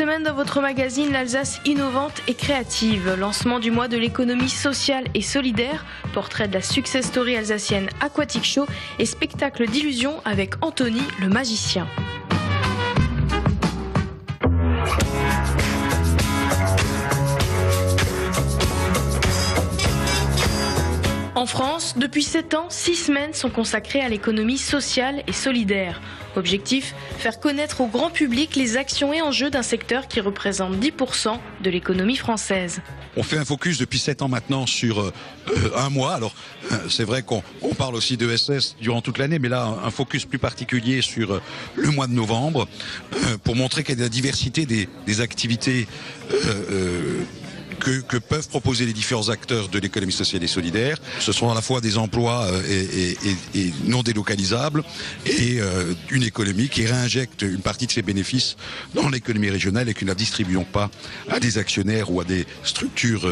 semaine dans votre magazine l'Alsace innovante et créative. Lancement du mois de l'économie sociale et solidaire, portrait de la success story alsacienne Aquatic Show et spectacle d'illusion avec Anthony le magicien. En France, depuis 7 ans, 6 semaines sont consacrées à l'économie sociale et solidaire. Objectif, faire connaître au grand public les actions et enjeux d'un secteur qui représente 10% de l'économie française. On fait un focus depuis 7 ans maintenant sur un mois. Alors, c'est vrai qu'on parle aussi de ESS durant toute l'année, mais là, un focus plus particulier sur le mois de novembre, pour montrer qu'il y a de la diversité des activités que peuvent proposer les différents acteurs de l'économie sociale et solidaire. Ce sont à la fois des emplois et non délocalisables et une économie qui réinjecte une partie de ses bénéfices dans l'économie régionale et que nous ne la distribuons pas à des actionnaires ou à des structures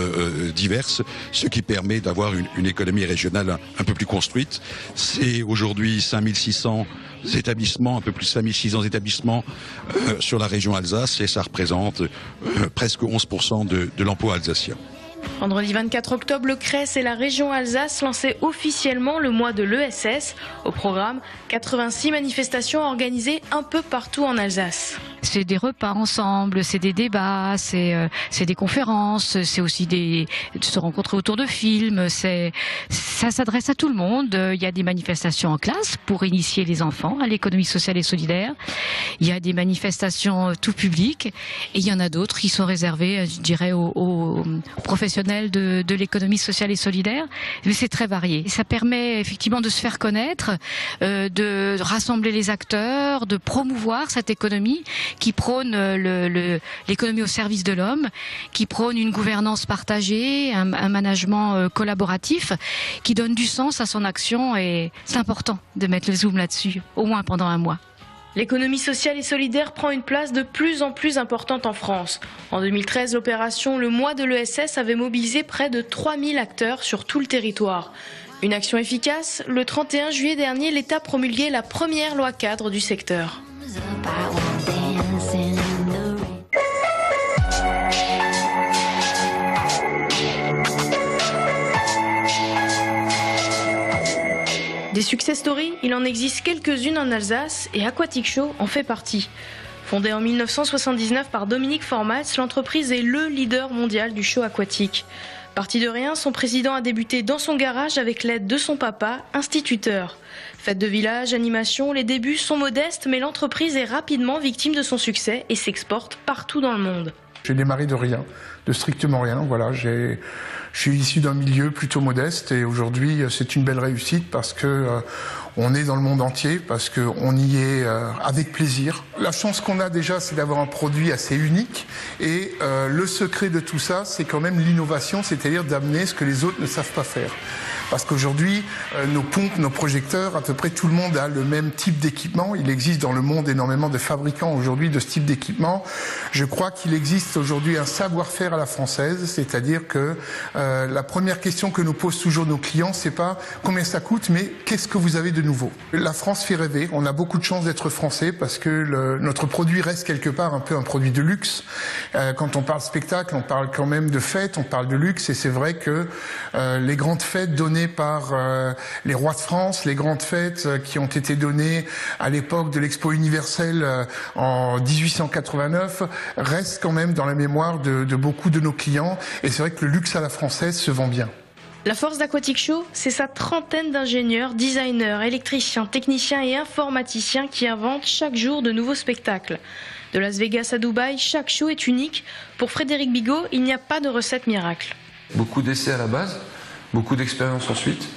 diverses, ce qui permet d'avoir une économie régionale un peu plus construite. C'est aujourd'hui 5600 établissements, un peu plus de 5600 établissements sur la région Alsace et ça représente presque 11% de l'emploi alsacien. Vendredi 24 octobre, le CRES et la région Alsace lançaient officiellement le mois de l'ESS. Au programme, 86 manifestations organisées un peu partout en Alsace. C'est des repas ensemble, c'est des débats, c'est des conférences, c'est aussi de se rencontrer autour de films. Ça s'adresse à tout le monde. Il y a des manifestations en classe pour initier les enfants à l'économie sociale et solidaire. Il y a des manifestations tout public et il y en a d'autres qui sont réservées, je dirais, aux professionnels de l'économie sociale et solidaire. Mais c'est très varié. Ça permet effectivement de se faire connaître, de rassembler les acteurs, de promouvoir cette économie qui prône l'économie au service de l'homme, qui prône une gouvernance partagée, un management collaboratif, qui donne du sens à son action et c'est important de mettre le zoom là-dessus, au moins pendant un mois. L'économie sociale et solidaire prend une place de plus en plus importante en France. En 2013, l'opération Le Mois de l'ESS avait mobilisé près de 3000 acteurs sur tout le territoire. Une action efficace, le 31 juillet dernier, l'État promulguait la première loi cadre du secteur. Des success stories, il en existe quelques-unes en Alsace et Aquatic Show en fait partie. Fondée en 1979 par Dominique Formals, l'entreprise est le leader mondial du show aquatique. Parti de rien, son président a débuté dans son garage avec l'aide de son papa, instituteur. Fête de village, animation, les débuts sont modestes, mais l'entreprise est rapidement victime de son succès et s'exporte partout dans le monde. J'ai démarré de rien, de strictement rien. Voilà, je suis issu d'un milieu plutôt modeste et aujourd'hui c'est une belle réussite parce que on est dans le monde entier, parce qu'on y est avec plaisir. La chance qu'on a déjà, c'est d'avoir un produit assez unique et le secret de tout ça, c'est quand même l'innovation, c'est-à-dire d'amener ce que les autres ne savent pas faire. Parce qu'aujourd'hui, nos pompes, nos projecteurs, à peu près tout le monde a le même type d'équipement. Il existe dans le monde énormément de fabricants aujourd'hui de ce type d'équipement. Je crois qu'il existe aujourd'hui un savoir-faire à la française, c'est-à-dire que la première question que nous posent toujours nos clients, c'est pas combien ça coûte, mais qu'est-ce que vous avez de nouveau. La France fait rêver. On a beaucoup de chance d'être français parce que notre produit reste quelque part un peu un produit de luxe. Quand on parle spectacle, on parle quand même de fête, on parle de luxe, et c'est vrai que les grandes fêtes données par les rois de France, les grandes fêtes qui ont été données à l'époque de l'Expo universelle en 1889 restent quand même dans la mémoire de beaucoup de nos clients, et c'est vrai que le luxe à la française se vend bien. La force d'Aquatic Show, c'est sa trentaine d'ingénieurs, designers, électriciens, techniciens et informaticiens qui inventent chaque jour de nouveaux spectacles. De Las Vegas à Dubaï, chaque show est unique. Pour Frédéric Bigot, il n'y a pas de recette miracle. Beaucoup d'essais à la base, beaucoup d'expérience ensuite,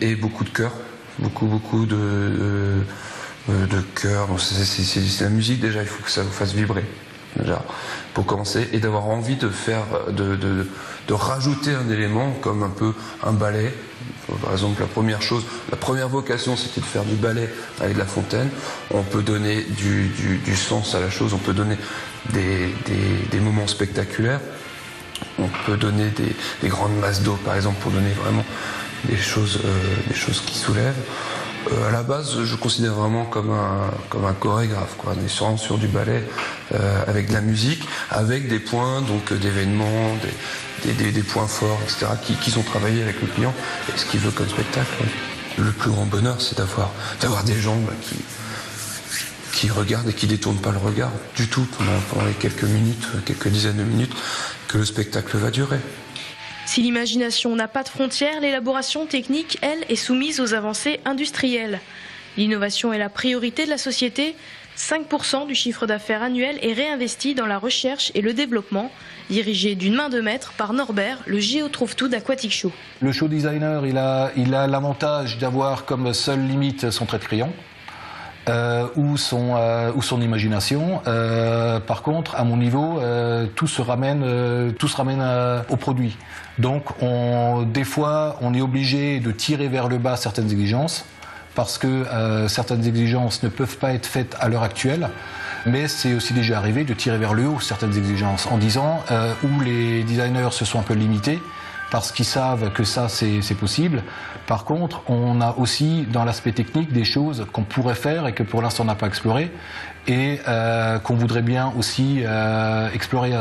et beaucoup de cœur, beaucoup de cœur. C'est la musique déjà, il faut que ça vous fasse vibrer déjà pour commencer, et d'avoir envie de faire, de rajouter un élément comme un peu un ballet. Par exemple, la première vocation, c'était de faire du ballet avec La Fontaine. On peut donner du sens à la chose, on peut donner des moments spectaculaires. On peut donner des grandes masses d'eau, par exemple, pour donner vraiment des choses qui soulèvent. À la base, je considère vraiment comme un chorégraphe, quoi. On est sur du ballet avec de la musique, avec des points donc d'événements, des points forts, etc. qu'ils ont travaillé avec le client et ce qu'il veut comme spectacle. Le plus grand bonheur, c'est d'avoir des gens qui regardent et qui détournent pas le regard du tout pendant les quelques minutes, quelques dizaines de minutes que le spectacle va durer. Si l'imagination n'a pas de frontières, l'élaboration technique, elle, est soumise aux avancées industrielles. L'innovation est la priorité de la société. 5% du chiffre d'affaires annuel est réinvesti dans la recherche et le développement, dirigé d'une main de maître par Norbert, le géotrouve-tout d'Aquatic Show. Le show designer, il a l'avantage d'avoir comme seule limite son trait de crayon. Ou son imagination. Par contre, à mon niveau, tout se ramène au produit. Donc, des fois, on est obligé de tirer vers le bas certaines exigences, parce que certaines exigences ne peuvent pas être faites à l'heure actuelle. Mais c'est aussi déjà arrivé de tirer vers le haut certaines exigences, en disant où les designers se sont un peu limités, parce qu'ils savent que ça, c'est possible. Par contre, on a aussi, dans l'aspect technique, des choses qu'on pourrait faire et que pour l'instant on n'a pas exploré et qu'on voudrait bien aussi explorer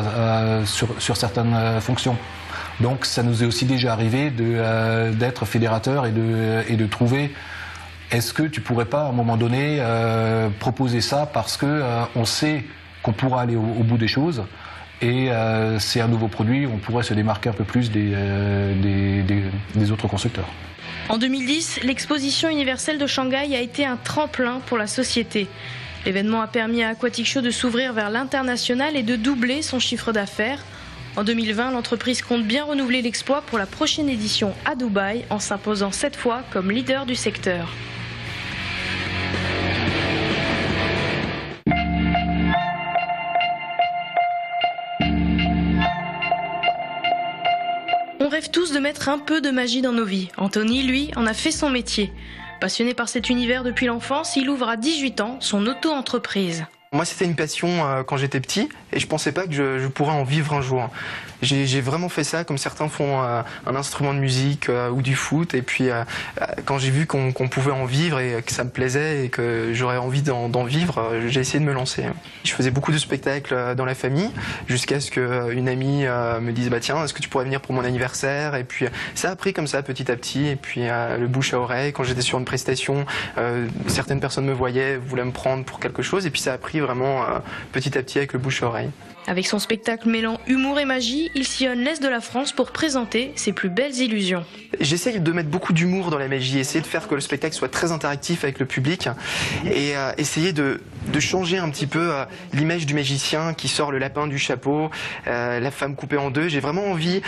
sur certaines fonctions. Donc ça nous est aussi déjà arrivé d'être fédérateur et de trouver, est-ce que tu pourrais pas à un moment donné proposer ça parce que on sait qu'on pourra aller au bout des choses. Et c'est un nouveau produit, on pourrait se démarquer un peu plus des autres constructeurs. En 2010, l'exposition universelle de Shanghai a été un tremplin pour la société. L'événement a permis à Aquatic Show de s'ouvrir vers l'international et de doubler son chiffre d'affaires. En 2020, l'entreprise compte bien renouveler l'exploit pour la prochaine édition à Dubaï, en s'imposant cette fois comme leader du secteur. On rêve tous de mettre un peu de magie dans nos vies. Anthony, lui, en a fait son métier. Passionné par cet univers depuis l'enfance, il ouvre à 18 ans son auto-entreprise. Moi, c'était une passion quand j'étais petit et je pensais pas que je pourrais en vivre un jour. J'ai vraiment fait ça comme certains font un instrument de musique ou du foot. Et puis, quand j'ai vu qu'on pouvait en vivre et que ça me plaisait et que j'aurais envie d'en vivre, j'ai essayé de me lancer. Je faisais beaucoup de spectacles dans la famille jusqu'à ce qu'une amie me dise « Tiens, est-ce que tu pourrais venir pour mon anniversaire ?» Et puis, ça a pris comme ça petit à petit. Et puis, le bouche à oreille, quand j'étais sur une prestation, certaines personnes me voyaient, voulaient me prendre pour quelque chose. Et puis, ça a pris vraiment petit à petit avec le bouche à oreille. Avec son spectacle mêlant humour et magie, il sillonne l'Est de la France pour présenter ses plus belles illusions. J'essaye de mettre beaucoup d'humour dans la magie, essayer de faire que le spectacle soit très interactif avec le public et essayer de changer un petit peu l'image du magicien qui sort le lapin du chapeau, la femme coupée en deux. J'ai vraiment envie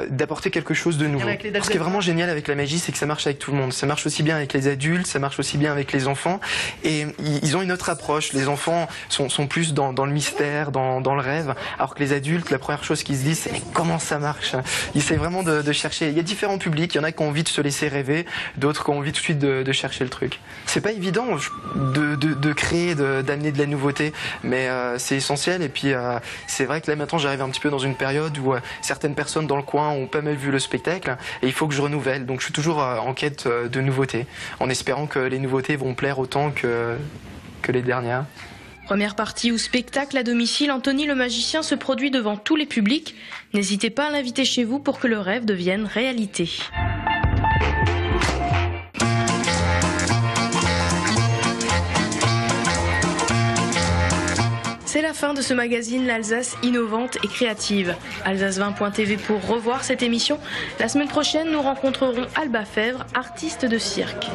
d'apporter quelque chose de nouveau. Ce qui est vraiment génial avec la magie, c'est que ça marche avec tout le monde. Ça marche aussi bien avec les adultes, ça marche aussi bien avec les enfants et ils ont une autre approche. Les enfants sont plus dans le mystère, dans le rêve. Alors que les adultes, la première chose qu'ils se disent, c'est mais comment ça marche? Ils essaient vraiment de chercher. Il y a différents publics, il y en a qui ont envie de se laisser rêver, d'autres qui ont envie tout de suite de chercher le truc. C'est pas évident de créer, d'amener de la nouveauté, mais c'est essentiel. Et puis c'est vrai que là maintenant j'arrive un petit peu dans une période où certaines personnes dans le coin ont pas mal vu le spectacle et il faut que je renouvelle. Donc je suis toujours en quête de nouveautés, en espérant que les nouveautés vont plaire autant que les dernières. Première partie ou spectacle à domicile, Anthony le magicien se produit devant tous les publics. N'hésitez pas à l'inviter chez vous pour que le rêve devienne réalité. C'est la fin de ce magazine L'Alsace innovante et créative. Alsace20.tv pour revoir cette émission. La semaine prochaine, nous rencontrerons Alba Fèvre, artiste de cirque.